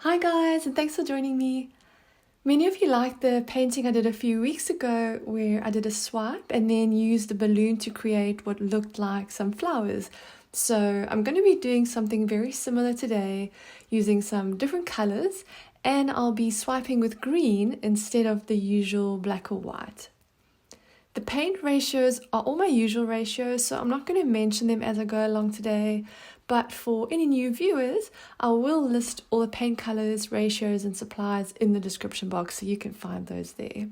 Hi guys, and thanks for joining me. Many of you liked the painting I did a few weeks ago where I did a swipe and then used the balloon to create what looked like some flowers. So I'm going to be doing something very similar today using some different colors, and I'll be swiping with green instead of the usual black or white. The paint ratios are all my usual ratios, so I'm not going to mention them as I go along today, but for any new viewers, I will list all the paint colors, ratios, and supplies in the description box so you can find those there.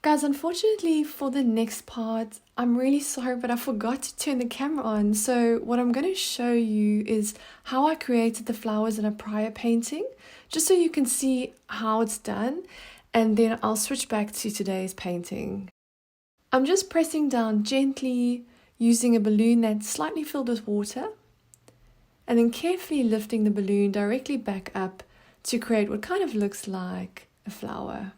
Guys, unfortunately for the next part, I'm really sorry, but I forgot to turn the camera on. So what I'm going to show you is how I created the flowers in a prior painting, just so you can see how it's done, and then I'll switch back to today's painting. I'm just pressing down gently using a balloon that's slightly filled with water, and then carefully lifting the balloon directly back up to create what kind of looks like a flower.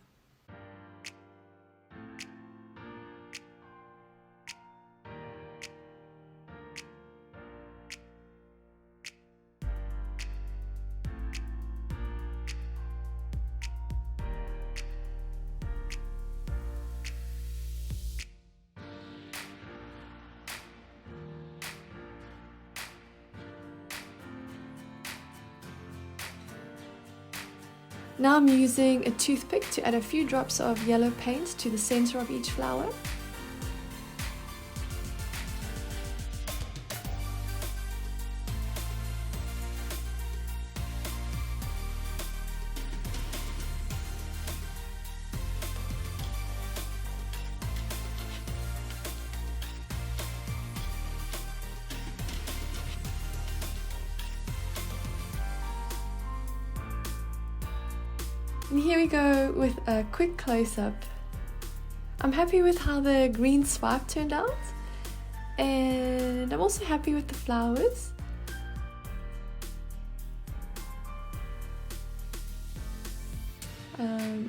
Now I'm using a toothpick to add a few drops of yellow paint to the center of each flower. And here we go with a quick close-up. I'm happy with how the green swipe turned out, and I'm also happy with the flowers.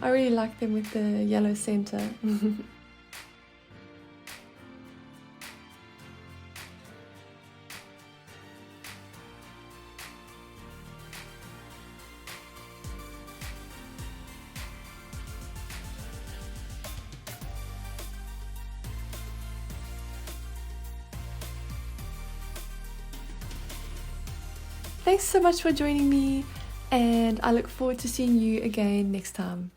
I really like them with the yellow center. Thanks so much for joining me, and I look forward to seeing you again next time.